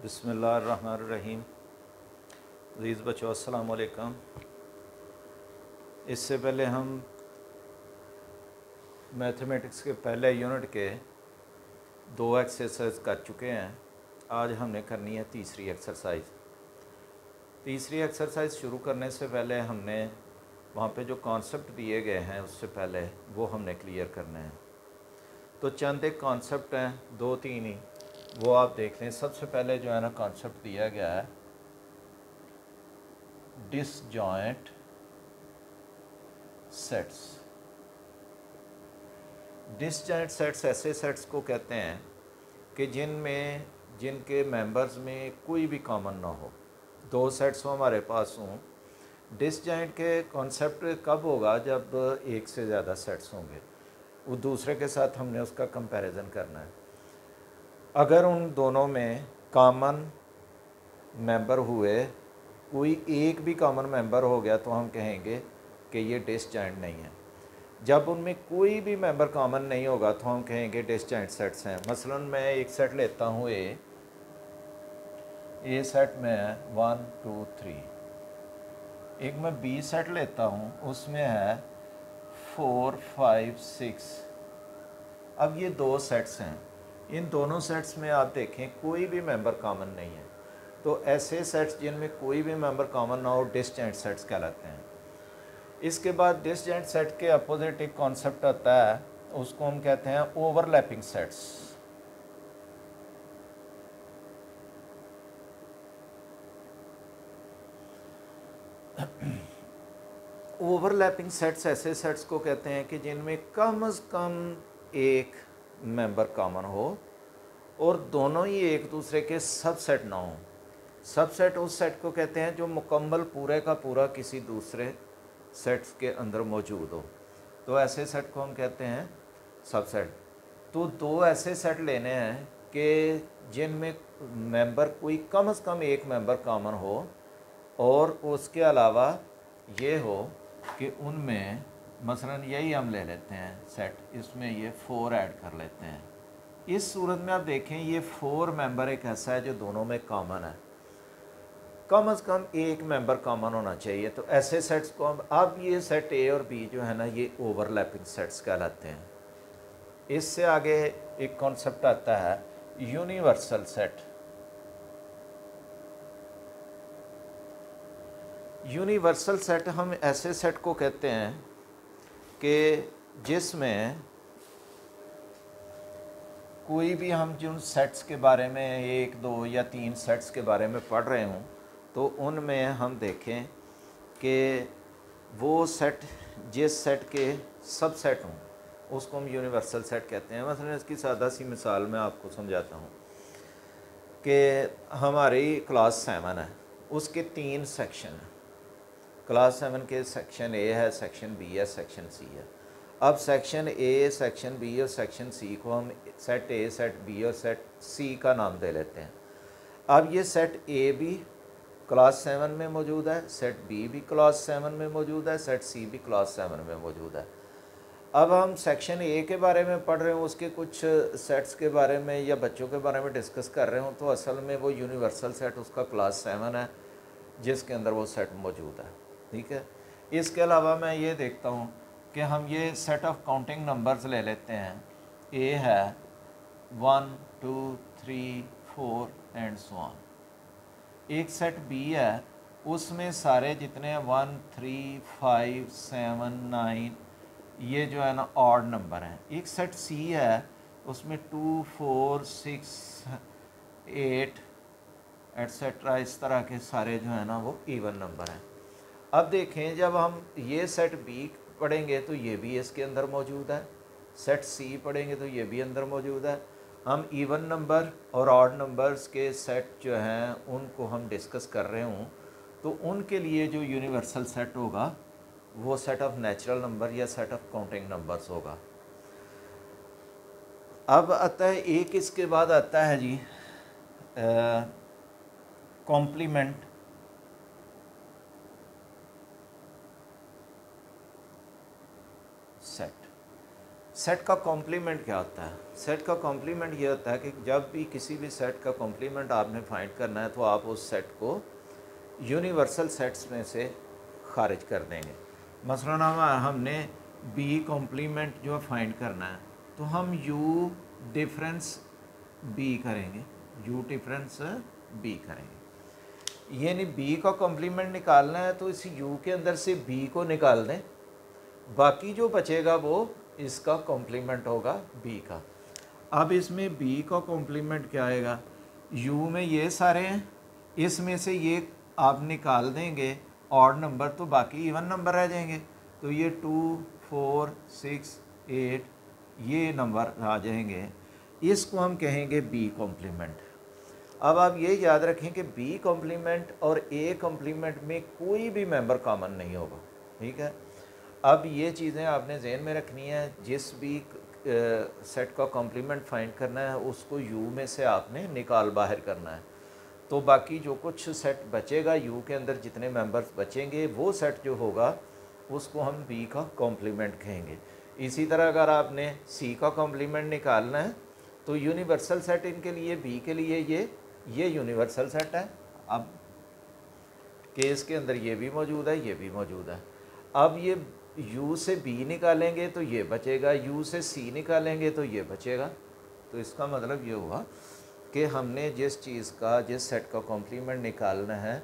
बिस्मिल्लाहिर्रहमानिर्रहीम। अज़ीज़ बच्चों, अस्सलाम वालेकुम। इससे पहले हम मैथमेटिक्स के पहले यूनिट के 2 एक्सरसाइज कर चुके हैं। आज हमने करनी है तीसरी एक्सरसाइज। तीसरी एक्सरसाइज शुरू करने से पहले हमने वहाँ पे जो कॉन्सेप्ट दिए गए हैं उससे पहले वो हमने क्लियर करने हैं। तो चंद एक कॉन्सेप्ट हैं, 2-3 ही, वो आप देख लें। सबसे पहले जो है ना कॉन्सेप्ट दिया गया है डिसजॉइंट सेट्स। डिसजॉइंट सेट्स ऐसे सेट्स को कहते हैं कि जिनके मेंबर्स में कोई भी कॉमन ना हो। 2 सेट्स हमारे पास हों। डिसजॉइंट के कॉन्सेप्ट कब होगा? जब एक से ज़्यादा सेट्स होंगे, वो दूसरे के साथ हमने उसका कंपैरिजन करना है। अगर उन दोनों में कॉमन मेंबर हुए, कोई एक भी कॉमन मेंबर हो गया, तो हम कहेंगे कि ये डिसजॉइंट नहीं है। जब उनमें कोई भी मेंबर कॉमन नहीं होगा तो हम कहेंगे डिसजॉइंट सेट्स हैं। मसलन मैं एक सेट लेता हूँ ए सेट में है 1 2 3। एक मैं बी सेट लेता हूँ, उसमें है 4 5 6। अब ये 2 सेट्स हैं। इन दोनों सेट्स में आप देखें कोई भी मेंबर कॉमन नहीं है। तो ऐसे सेट्स जिनमें कोई भी मेंबर कॉमन ना हो डिसजॉइंट सेट्स कहलाते हैं। इसके बाद डिसजॉइंट सेट के अपोजिट एक कॉन्सेप्ट आता है, उसको हम कहते हैं ओवरलैपिंग सेट्स। ओवरलैपिंग सेट्स ऐसे सेट्स को कहते हैं कि जिनमें कम से कम एक मेंबर कॉमन हो और दोनों ही एक दूसरे के सबसेट ना हो। सबसेट उस सेट को कहते हैं जो मुकम्मल पूरे का पूरा किसी दूसरे सेट्स के अंदर मौजूद हो। तो ऐसे सेट को हम कहते हैं सबसेट। तो 2 ऐसे सेट लेने हैं कि जिनमें मेंबर कोई कम से कम एक मेंबर कॉमन हो और उसके अलावा ये हो कि उनमें मसलन यही हम ले लेते हैं सेट, इसमें ये 4 ऐड कर लेते हैं। इस सूरत में आप देखें ये 4 मेंबर एक ऐसा है जो दोनों में कॉमन है। कम से कम एक मेंबर कॉमन होना चाहिए। तो ऐसे सेट्स को अब ये सेट ए और बी जो है ना, ये ओवरलैपिंग सेट्स कहलाते हैं। इससे आगे एक कॉन्सेप्ट आता है यूनिवर्सल सेट। यूनिवर्सल सेट हम ऐसे सेट को कहते हैं कि जिसमें कोई भी हम जिन सेट्स के बारे में 1 2 या 3 सेट्स के बारे में पढ़ रहे हों, तो उनमें हम देखें कि वो सेट जिस सेट के सब सेट हों उसको हम यूनिवर्सल सेट कहते हैं। मसलन इसकी सादा सी मिसाल मैं आपको समझाता हूँ कि हमारी क्लास 7 है, उसके 3 सेक्शन हैं। क्लास 7 के सेक्शन ए है, सेक्शन बी है, सेक्शन सी है। अब सेक्शन ए, सेक्शन बी और सेक्शन सी को हम सेट ए, सेट बी और सेट सी का नाम दे लेते हैं। अब ये सेट ए भी क्लास 7 में मौजूद है, सेट बी भी क्लास 7 में मौजूद है, सेट सी भी क्लास 7 में मौजूद है। अब हम सेक्शन ए के बारे में पढ़ रहे हो, उसके कुछ सेट्स के बारे में या बच्चों के बारे में डिस्कस कर रहे हो, तो असल में वो यूनिवर्सल सेट उसका क्लास 7 है जिसके अंदर वो सेट मौजूद है। ठीक है। इसके अलावा मैं ये देखता हूँ कि हम ये सेट ऑफ काउंटिंग नंबर्स ले लेते हैं। ए है 1 2 3 4 एंड सो ऑन। एक सेट बी है, उसमें सारे जितने 1 3 5 7 9 ये जो है ना ऑड नंबर हैं। एक सेट सी है, उसमें 2 4 6 8 एट्सेट्रा इस तरह के सारे जो है ना वो इवन नंबर हैं। अब देखें जब हम ये सेट बी पढ़ेंगे तो ये भी इसके अंदर मौजूद है, सेट सी पढ़ेंगे तो ये भी अंदर मौजूद है। हम इवन नंबर और ऑड नंबर्स के सेट जो हैं उनको हम डिस्कस कर रहे हूँ, तो उनके लिए जो यूनिवर्सल सेट होगा वो सेट ऑफ नेचुरल नंबर या सेट ऑफ काउंटिंग नंबर्स होगा। अब आता है एक, इसके बाद आता है जी कॉम्प्लीमेंट सेट। सेट का कॉम्प्लीमेंट क्या होता है? सेट का कॉम्प्लीमेंट ये होता है कि जब भी किसी भी सेट का कॉम्प्लीमेंट आपने फाइंड करना है तो आप उस सेट को यूनिवर्सल सेट्स में से खारिज कर देंगे। मसलन हमने बी कॉम्प्लीमेंट जो फाइंड करना है तो हम यू डिफरेंस बी करेंगे, यू डिफरेंस बी करेंगे। यानी बी का कॉम्प्लीमेंट निकालना है तो इस यू के अंदर से बी को निकाल दें, बाकी जो बचेगा वो इसका कॉम्प्लीमेंट होगा बी का। अब इसमें बी का कॉम्प्लीमेंट क्या आएगा? यू में ये सारे हैं, इसमें से ये आप निकाल देंगे ऑड नंबर तो बाकी इवन नंबर रह जाएंगे। तो ये 2, 4, 6, 8 ये नंबर आ जाएंगे। इसको हम कहेंगे बी कॉम्प्लीमेंट। अब आप ये याद रखें कि बी कॉम्प्लीमेंट और ए कॉम्प्लीमेंट में कोई भी मेंबर कॉमन नहीं होगा, ठीक है। अब ये चीज़ें आपने जहन में रखनी है। जिस भी सेट का कॉम्प्लीमेंट फाइंड करना है उसको यू में से आपने निकाल बाहर करना है, तो बाकी जो कुछ सेट बचेगा यू के अंदर जितने मेंबर्स बचेंगे वो सेट जो होगा उसको हम बी का कॉम्प्लीमेंट कहेंगे। इसी तरह अगर आपने सी का कॉम्प्लीमेंट निकालना है तो यूनिवर्सल सेट इनके लिए बी के लिए ये यूनिवर्सल सेट है। अब केस के अंदर ये भी मौजूद है, ये भी मौजूद है। अब ये यू से बी निकालेंगे तो ये बचेगा, यू से सी निकालेंगे तो ये बचेगा। तो इसका मतलब ये हुआ कि हमने जिस चीज़ का, जिस सेट का कॉम्प्लीमेंट निकालना है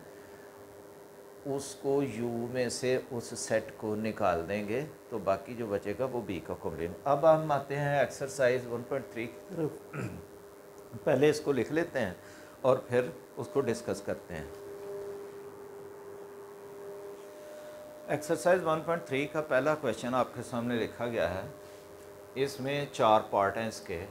उसको यू में से उस सेट को निकाल देंगे तो बाकी जो बचेगा वो बी का कॉम्प्लीमेंट। अब हम आते हैं एक्सरसाइज 1.3 की तरफ। पहले इसको लिख लेते हैं और फिर उसको डिस्कस करते हैं। एक्सरसाइज 1.3 का पहला क्वेश्चन आपके सामने लिखा गया है। इसमें 4 पार्ट हैं इसके।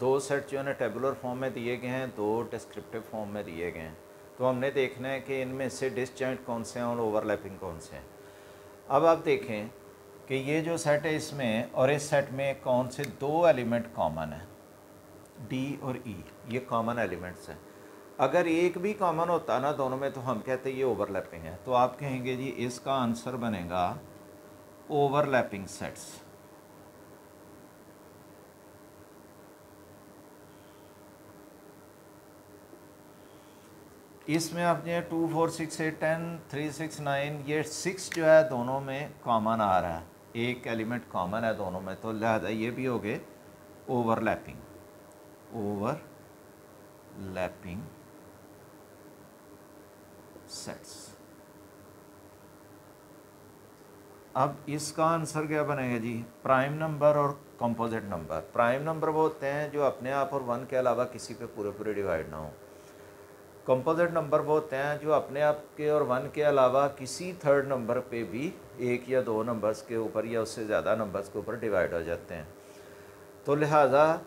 2 सेट जो है ना टेबुलर फॉर्म में दिए गए हैं, 2 डिस्क्रिप्टिव फॉर्म में दिए गए हैं। तो हमने देखना है कि इनमें से डिसजॉइंट कौन से हैं और ओवरलैपिंग कौन से हैं। अब आप देखें कि ये जो सेट है इसमें और इस सेट में कौन से 2 एलिमेंट कॉमन हैं, डी और ई, ये कॉमन एलिमेंट्स हैं। अगर एक भी कॉमन होता ना दोनों में तो हम कहते हैं ये ओवरलैपिंग है। तो आप कहेंगे जी इसका आंसर बनेगा ओवरलैपिंग सेट्स। इसमें आपने 2, 4, 6, 8, 10, 3, 6, 9 ये 6 जो है दोनों में कॉमन आ रहा है, एक एलिमेंट कॉमन है दोनों में, तो लिहाजा ये भी हो गए ओवरलैपिंग, ओवरलैपिंग सेट्स। अब इसका आंसर क्या बनेगा जी? प्राइम नंबर और कंपोजिट नंबर। प्राइम नंबर वो होते हैं जो अपने आप और 1 के अलावा किसी पे पूरे पूरे डिवाइड ना हो। कंपोजिट नंबर वो होते हैं जो अपने आप के और 1 के अलावा किसी थर्ड नंबर पे भी 1 या 2 नंबर्स के ऊपर या उससे ज़्यादा नंबर्स के ऊपर डिवाइड हो जाते हैं। तो लिहाजा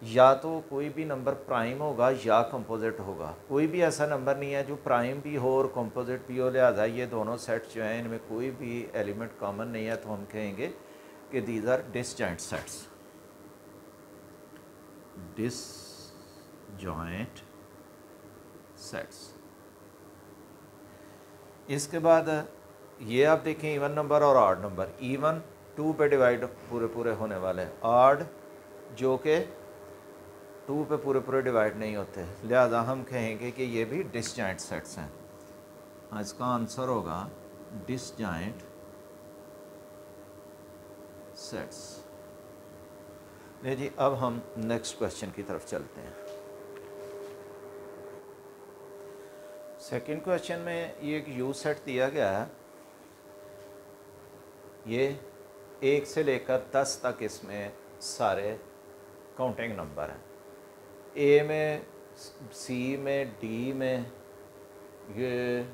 या तो कोई भी नंबर प्राइम होगा या कंपोजिट होगा। कोई भी ऐसा नंबर नहीं है जो प्राइम भी हो और कंपोजिट भी हो। लिहाजा ये दोनों सेट्स जो हैं इनमें कोई भी एलिमेंट कॉमन नहीं है, तो हम कहेंगे कि these are disjoint sets, disjoint sets. इसके बाद ये आप देखें इवन नंबर और ऑड नंबर। इवन 2 पे डिवाइड पूरे पूरे होने वाले हैं, ऑड जो कि 2 पे पूरे पूरे डिवाइड नहीं होते, लिहाजा हम कहेंगे कि ये भी डिसजॉइंट सेट्स हैं। इसका आंसर होगा डिसजॉइंट सेट्स। ले जी अब हम नेक्स्ट क्वेश्चन की तरफ चलते हैं। सेकंड क्वेश्चन में ये एक यू सेट दिया गया है। ये 1 से लेकर 10 तक इसमें सारे काउंटिंग नंबर हैं। ए में, सी में, डी में, ये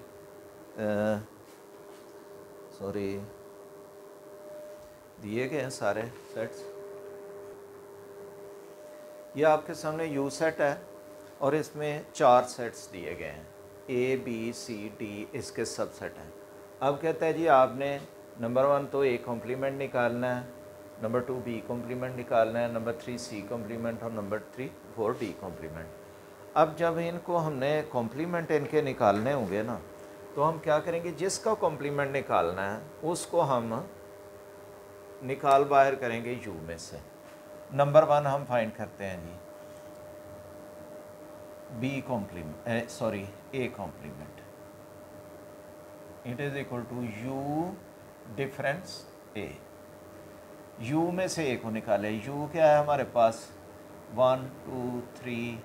दिए गए हैं सारे सेट्स। ये आपके सामने यू सेट है और इसमें 4 सेट्स दिए गए हैं, ए, बी, सी, डी इसके सब सेट हैं। अब कहता है जी आपने नंबर 1 तो ए कॉम्प्लीमेंट निकालना है, नंबर 2 बी कॉम्प्लीमेंट निकालना है, नंबर 3 सी कॉम्प्लीमेंट और नंबर 4 डी कॉम्प्लीमेंट। अब जब इनको हमने कॉम्प्लीमेंट इनके निकालने होंगे ना, तो हम क्या करेंगे, जिसका कॉम्प्लीमेंट निकालना है उसको हम निकाल बाहर करेंगे यू में से। नंबर 1 हम फाइंड करते हैं जी, B complement sorry A complement, it is equal to U difference A. U में से ए को निकाले, यू क्या है हमारे पास 1 2 3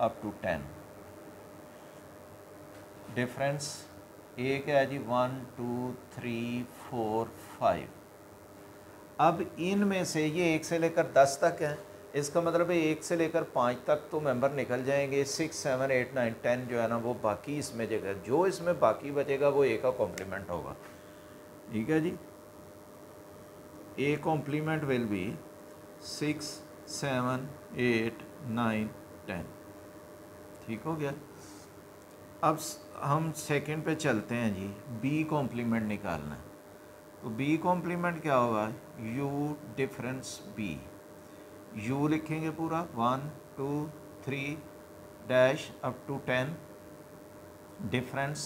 अप टू 10, डिफरेंस ए क्या है जी 1 2 3 4 5। अब इनमें से ये 1 से लेकर 10 तक है, इसका मतलब है 1 से लेकर 5 तक तो मेंबर निकल जाएंगे, 6 7 8 9 10 जो है ना वो बाकी इसमें जगह, जो इसमें बाकी बचेगा वो ए का कॉम्प्लीमेंट होगा। ठीक है जी, ए कॉम्प्लीमेंट विल बी 6 7 8 9 10। ठीक हो गया। अब हम सेकंड पे चलते हैं जी, बी कॉम्प्लीमेंट निकालना है। तो बी कॉम्प्लीमेंट क्या होगा, यू डिफरेंस बी, यू लिखेंगे पूरा 1 2 3 dash up to 10, difference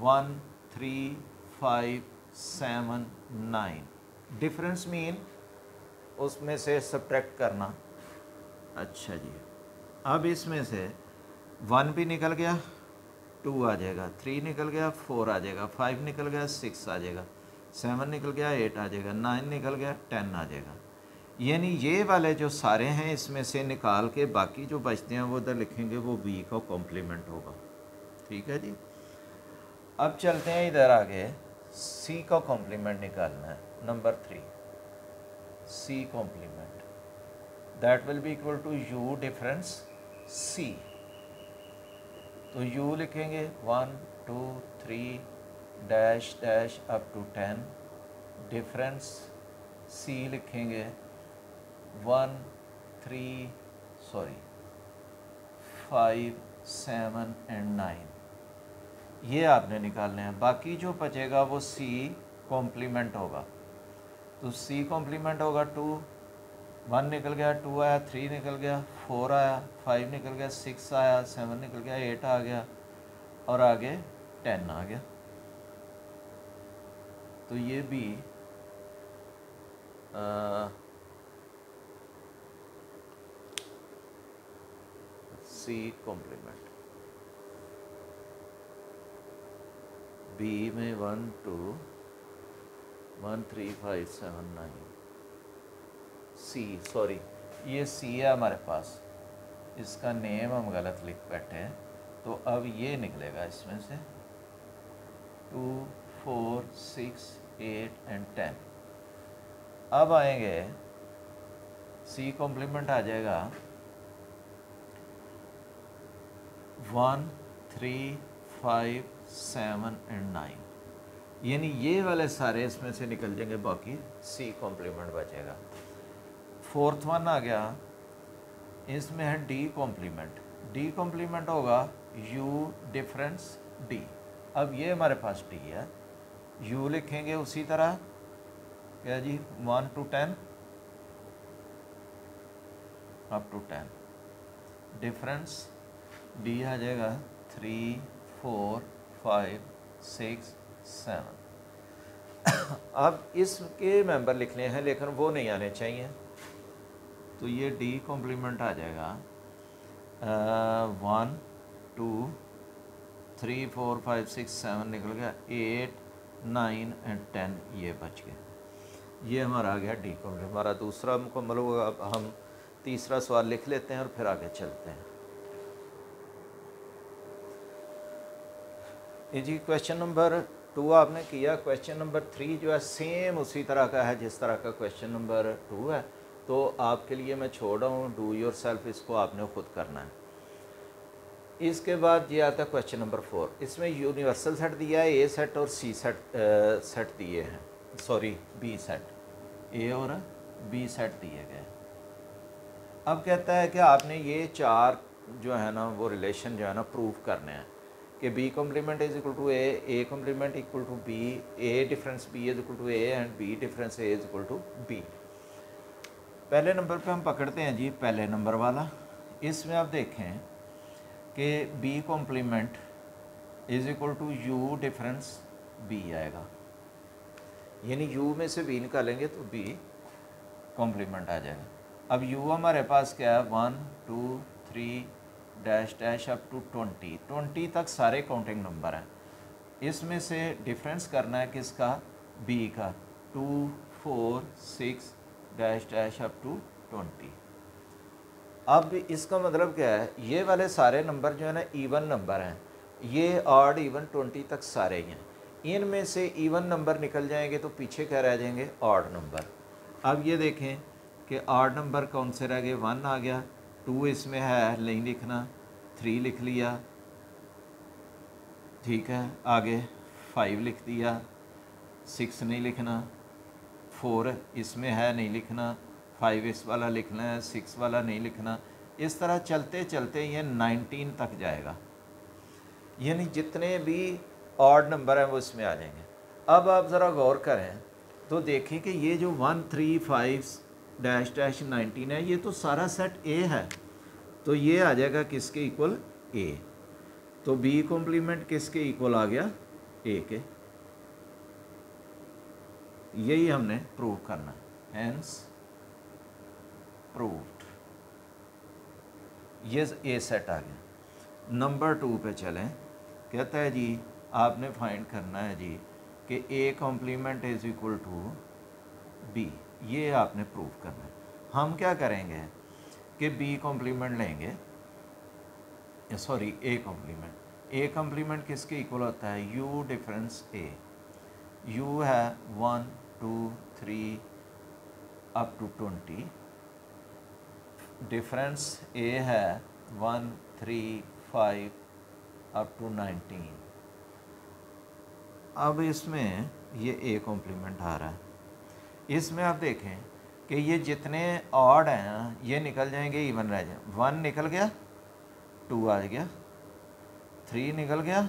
1 3 5 7 9। Difference mean उसमें से सब्ट्रैक्ट करना। अच्छा जी, अब इसमें से 1 भी निकल गया 2 आ जाएगा, 3 निकल गया 4 आ जाएगा, 5 निकल गया 6 आ जाएगा, 7 निकल गया 8 आ जाएगा, 9 निकल गया 10 आ जाएगा। यानी ये वाले जो सारे हैं इसमें से निकाल के बाकी जो बचते हैं वो इधर लिखेंगे, वो बी का कॉम्प्लीमेंट होगा। ठीक है जी। अब चलते हैं इधर आगे, सी का कॉम्प्लीमेंट निकालना है, number 3 C complement, that will be equal to U difference C. तो यू लिखेंगे 1 2 3 dash dash up to 10, difference C लिखेंगे 1 3 5 7 एंड 9। ये आपने निकालने हैं, बाकी जो बचेगा वो सी कॉम्प्लीमेंट होगा। तो सी कॉम्प्लीमेंट होगा 2, 1 निकल गया, 2 आया, 3 निकल गया, 4 आया, 5 निकल गया, 6 आया, 7 निकल गया, 8 आ गया और आगे 10 आ गया। तो ये भी सी कॉम्प्लीमेंट, बी में 1 2 1 3 5 7 9, सी सॉरी ये सी है हमारे पास, इसका नेम हम गलत लिख बैठे हैं। तो अब ये निकलेगा इसमें से 2 4 6 8 एंड 10। अब आएंगे सी कॉम्प्लीमेंट आ जाएगा 1 3 5 7 एंड 9। यानी ये वाले सारे इसमें से निकल जाएंगे, बाकी सी कॉम्प्लीमेंट बचेगा। फोर्थ वन आ गया, इसमें है डी कॉम्प्लीमेंट। डी कॉम्प्लीमेंट होगा यू डिफरेंस डी। अब ये हमारे पास डी है, यू लिखेंगे उसी तरह क्या जी 1 to 10 up to 10, difference D आ जाएगा 3 4 5 6 7। अब इसके मेंबर लिखने हैं लेकिन वो नहीं आने चाहिए, तो ये डी कॉम्प्लीमेंट आ जाएगा 1 2 3 4 5 6 7 निकल गया, 8 9 एंड 10 ये बच गए। ये हमारा आ गया डी कॉम्प्लीमेंट। हमारा दूसरा मुकम्मल होगा। अब हम तीसरा सवाल लिख लेते हैं और फिर आगे चलते हैं। ये जी क्वेश्चन नंबर 2 आपने किया। क्वेश्चन नंबर 3 जो है सेम उसी तरह का है जिस तरह का क्वेश्चन नंबर 2 है, तो आपके लिए मैं छोड़ रहा हूँ, डू योर सेल्फ, इसको आपने खुद करना है। इसके बाद ये आता है क्वेश्चन नंबर 4। इसमें यूनिवर्सल सेट दिया है, ए सेट और सी सेट दिए हैं, सॉरी बी सेट, ए और बी सेट दिए गए। अब कहता है कि आपने ये 4 जो है ना वो रिलेशन जो है ना प्रूव करने हैं कि B complement is equal to A complement equal to B, A difference B is equal to A and B difference A is equal to B. पहले नंबर पे हम पकड़ते हैं जी पहले नंबर वाला। इसमें आप देखें कि B complement is equal to U difference B आएगा। यानी u में से b निकालेंगे तो b कॉम्प्लीमेंट आ जाएगा। अब u हमारे पास क्या है 1 2 3 डैश डैश अप टू 20 तक सारे काउंटिंग नंबर हैं। इसमें से डिफरेंस करना है किसका, b का, 2 4 6 डैश डैश अप टू 20। अब इसका मतलब क्या है, ये वाले सारे नंबर जो है ना इवन नंबर हैं, ये ऑड इवन 20 तक सारे ही हैं। इनमें से इवन नंबर निकल जाएंगे तो पीछे क्या रह जाएंगे, ऑड नंबर। अब ये देखें कि ऑड नंबर कौन से रह गए, 1 आ गया, 2 इसमें है नहीं लिखना, 3 लिख लिया, ठीक है, आगे 5 लिख दिया, 6 नहीं लिखना, 4 इसमें है नहीं लिखना, 5 इस वाला लिखना है, 6 वाला नहीं लिखना। इस तरह चलते चलते ये 19 तक जाएगा, यानी जितने भी ऑड नंबर हैं वो इसमें आ जाएंगे। अब आप ज़रा गौर करें तो देखें कि ये जो 1 3 5 डैश डैश 19 है, ये तो सारा सेट ए है, तो ये आ जाएगा किसके इक्वल, ए। तो बी कॉम्प्लीमेंट किसके इक्वल आ गया, ए के। यही हमने प्रूव करना, हेंस प्रूव्ड। ये ए सेट आ गया। नंबर 2 पे चलें, कहता है जी आपने फाइंड करना है जी कि A complement is equal to B, ये आपने प्रूव करना है। हम क्या करेंगे कि बी कॉम्प्लीमेंट लेंगे, sorry A complement. A complement किसके इक्वल होता है, यू डिफरेंस ए। यू है 1 2 3 अप टू 20, डिफरेंस ए है 1 3 5 अप टू 19। अब इसमें ये ए कॉम्प्लीमेंट आ रहा है, इसमें आप देखें कि ये जितने ऑड हैं ये निकल जाएंगे, इवन रह जाए। 1 निकल गया, 2 आ गया, 3 निकल गया,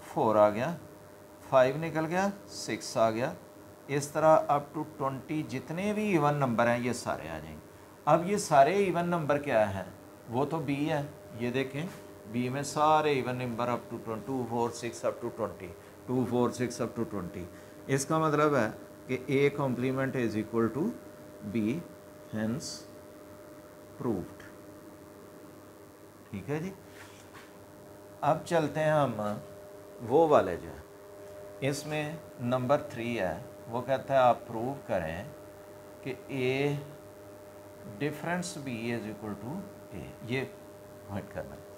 4 आ गया, 5 निकल गया, 6 आ गया। इस तरह अप टू 20 जितने भी इवन नंबर हैं ये सारे आ जाएंगे। अब ये सारे इवन नंबर क्या हैं, वो तो बी है, ये देखें बी में सारे even number up to 2 4 6 up to 20, 2 4 6 up to 20। इसका मतलब है कि A complement is equal to B, hence proved. ठीक है जी। अब चलते हैं हम वो वाले जो है, इसमें नंबर 3 है, वो कहता है आप प्रूव करें कि A difference B is equal to A, ये पॉइंट करना है।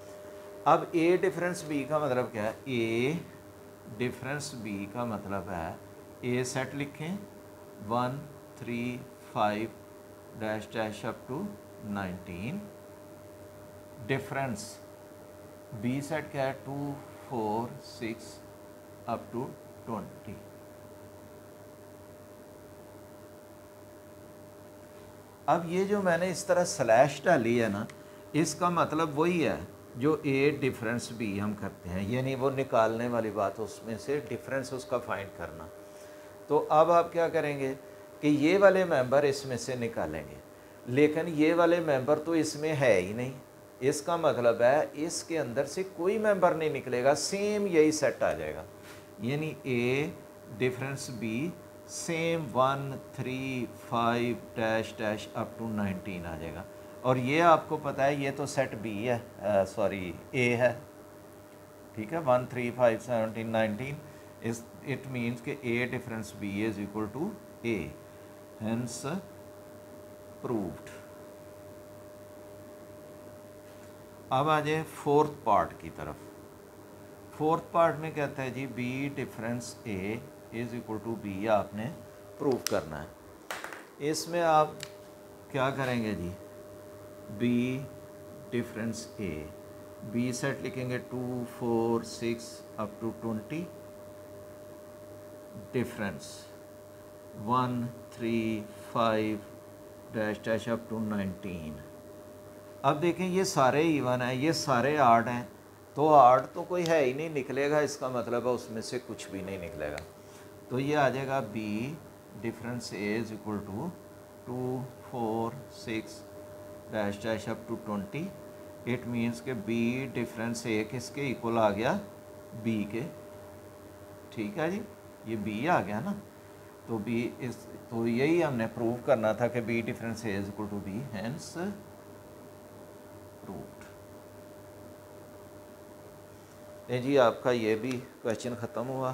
अब ए डिफरेंस बी का मतलब क्या है, ए डिफरेंस बी का मतलब है ए सेट लिखें 1 3 5 dash dash up to 19, difference B set क्या है 2 4 6 अप टू 20। अब ये जो मैंने इस तरह स्लैश डाली है ना, इसका मतलब वही है जो ए डिफरेंस बी हम करते हैं, यानी वो निकालने वाली बात, उसमें से डिफरेंस उसका फाइंड करना। तो अब आप क्या करेंगे कि ये वाले मेंबर इसमें से निकालेंगे, लेकिन ये वाले मेंबर तो इसमें है ही नहीं। इसका मतलब है इसके अंदर से कोई मेंबर नहीं निकलेगा, सेम यही सेट आ जाएगा, यानी A difference B same 1 3 5 dash dash up to 19 आ जाएगा। और ये आपको पता है ये तो सेट बी है, सॉरी ए है, ठीक है, 1 3 5 17 19 इस इट मीन्स कि A difference B is equal to A, hence proved. अब आ जाए फोर्थ पार्ट की तरफ। फोर्थ पार्ट में कहता है जी B difference A is equal to B, आपने प्रूव करना है। इसमें आप क्या करेंगे जी, B difference A, B set लिखेंगे 2 4 6 up to 20, difference 1 3 5 dash dash up to 19। अब देखें ये सारे इवन हैं, ये सारे आर्ट हैं, तो आर्ट तो कोई है ही नहीं, निकलेगा इसका मतलब है उसमें से कुछ भी नहीं निकलेगा। तो ये आ जाएगा B difference A is equal to 2 4 6 dash dash up to 20। It means के बी डिफरेंस ए किसके इक्वल आ गया, बी के। ठीक है जी, ये बी आ गया ना। तो बी इस तो यही हमने प्रूव करना था कि B difference A is equal to B, hence proved. जी आपका ये भी क्वेश्चन ख़त्म हुआ।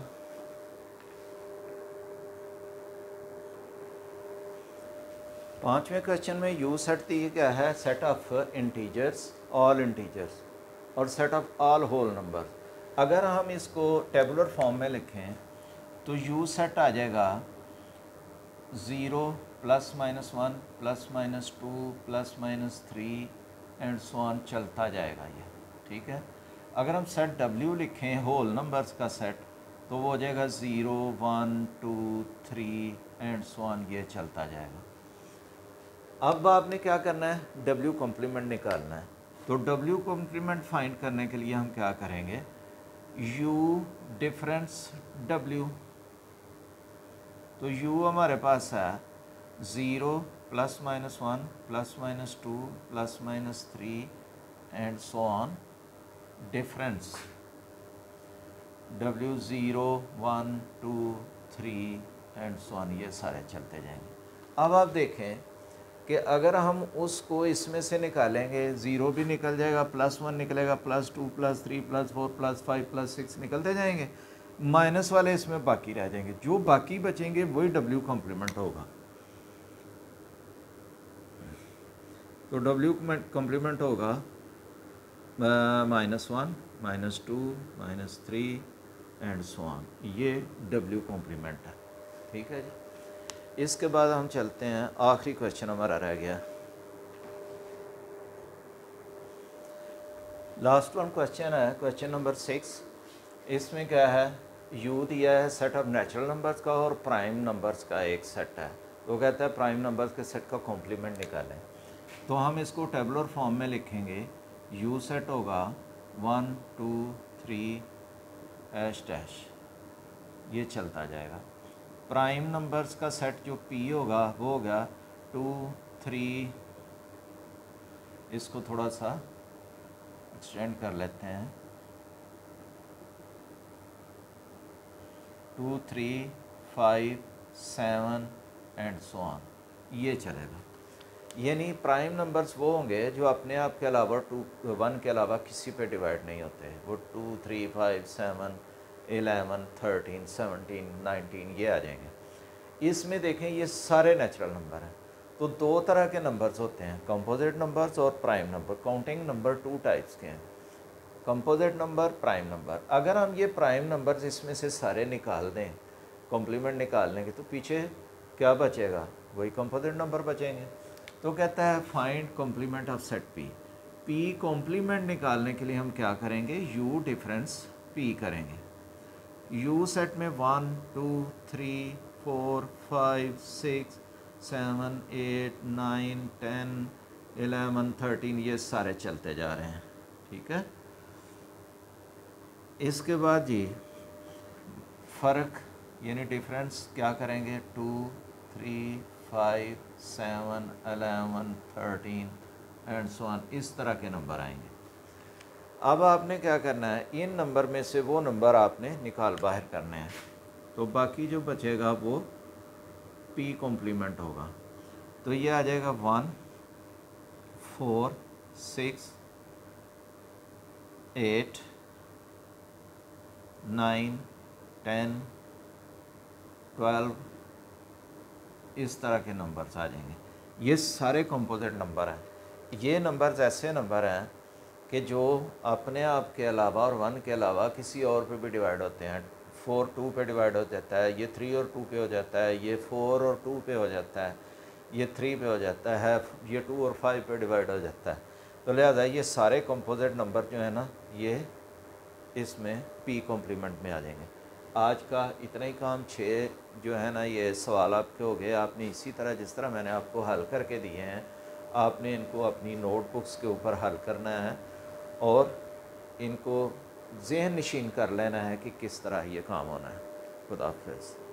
पांचवें क्वेश्चन में यू सेट दी क्या है, set of integers, all integers और set of all whole number. अगर हम इसको टेबुलर फॉर्म में लिखें तो यू सेट आ जाएगा 0 +-1 +-2 +-3 एंड सो ऑन चलता जाएगा ये, ठीक है। अगर हम सेट W लिखें होल नंबर्स का सेट तो वो हो जाएगा 0 1 2 3 एंड सो ऑन, ये चलता जाएगा। अब आपने क्या करना है, W कॉम्प्लीमेंट निकालना है। तो W कॉम्प्लीमेंट फाइंड करने के लिए हम क्या करेंगे, U डिफरेंस W। तो U हमारे पास है 0 +-1 +-2 +-3 and so on, difference W 0 1 2 3 and so on, ये सारे चलते जाएंगे। अब आप देखें कि अगर हम उसको इसमें से निकालेंगे, 0 भी निकल जाएगा, +1 निकलेगा, +2 +3 +4 +5 +6 निकलते जाएंगे, माइनस वाले इसमें बाकी रह जाएंगे। जो बाकी बचेंगे वही W कॉम्प्लीमेंट होगा। तो W कॉम्प्लीमेंट होगा -1 -2 -3 एंड सो ऑन, ये W कॉम्प्लीमेंट है, ठीक है जी। इसके बाद हम चलते हैं, आखिरी क्वेश्चन हमारा रह गया, लास्ट वन क्वेश्चन है, क्वेश्चन नंबर 6। इसमें क्या है, U दिया है सेट ऑफ नेचुरल नंबर्स का और प्राइम नंबर्स का एक सेट है। तो कहता है प्राइम नंबर्स के सेट का कॉम्प्लीमेंट निकालें। तो हम इसको टेबुलर फॉर्म में लिखेंगे, U सेट होगा 1 2 3 #, ये चलता जाएगा। प्राइम नंबर्स का सेट जो P होगा वो होगा 2 3, इसको थोड़ा सा एक्सटेंड कर लेते हैं, 2 3 5 7 एंड सो ऑन, ये चलेगा। यानी प्राइम नंबर्स वो होंगे जो अपने आप के अलावा 1 के अलावा किसी पे डिवाइड नहीं होते। वो 2 3 5 7 11 13 17 19 ये आ जाएंगे। इसमें देखें ये सारे नेचुरल नंबर हैं। तो दो तरह के नंबर्स होते हैं, कंपोजिट नंबर्स और prime number. Counting number 2 types के हैं, कंपोजिट नंबर, प्राइम नंबर। अगर हम ये प्राइम नंबर्स इसमें से सारे निकाल दें, कॉम्प्लीमेंट निकालने के, तो पीछे क्या बचेगा, वही कंपोजिट नंबर बचेंगे। तो कहता है find complement of set P। P complement निकालने के लिए हम क्या करेंगे, U डिफरेंस P करेंगे। U सेट में 1 2 3 4 5 6 7 8 9 10 11 13 ये सारे चलते जा रहे हैं, ठीक है। इसके बाद जी फ़र्क यानी डिफरेंस क्या करेंगे, 2 3 5 7 11 13 एंड सो ऑन, इस तरह के नंबर आएंगे। अब आपने क्या करना है, इन नंबर में से वो नंबर आपने निकाल बाहर करने हैं। तो बाकी जो बचेगा वो P कॉम्प्लीमेंट होगा। तो ये आ जाएगा 1 4 6 8 9 10 12, इस तरह के नंबर्स आ जाएंगे। ये सारे कंपोजिट नंबर हैं। ये नंबर्स ऐसे नंबर हैं कि जो अपने आप के अलावा और 1 के अलावा किसी और पे भी डिवाइड होते हैं। 4 2 पे डिवाइड हो जाता है, ये 3 और 2 पे हो जाता है, ये 4 और 2 पे हो जाता है, ये 3 पे हो जाता है, ये 2 और 5 पे डिवाइड हो जाता है। तो लिहाजा ये सारे कंपोजिट नंबर जो है ना, ये इसमें P कॉम्प्लीमेंट में आ जाएंगे। आज का इतना ही काम, 6 जो है ना ये सवाल आपके हो गए। आपने इसी तरह जिस तरह मैंने आपको हल करके दिए हैं, आपने इनको अपनी नोटबुक्स के ऊपर हल करना है और इनको ज़हन नशीन कर लेना है कि किस तरह ये काम होना है। खुदा हाफ़िज़।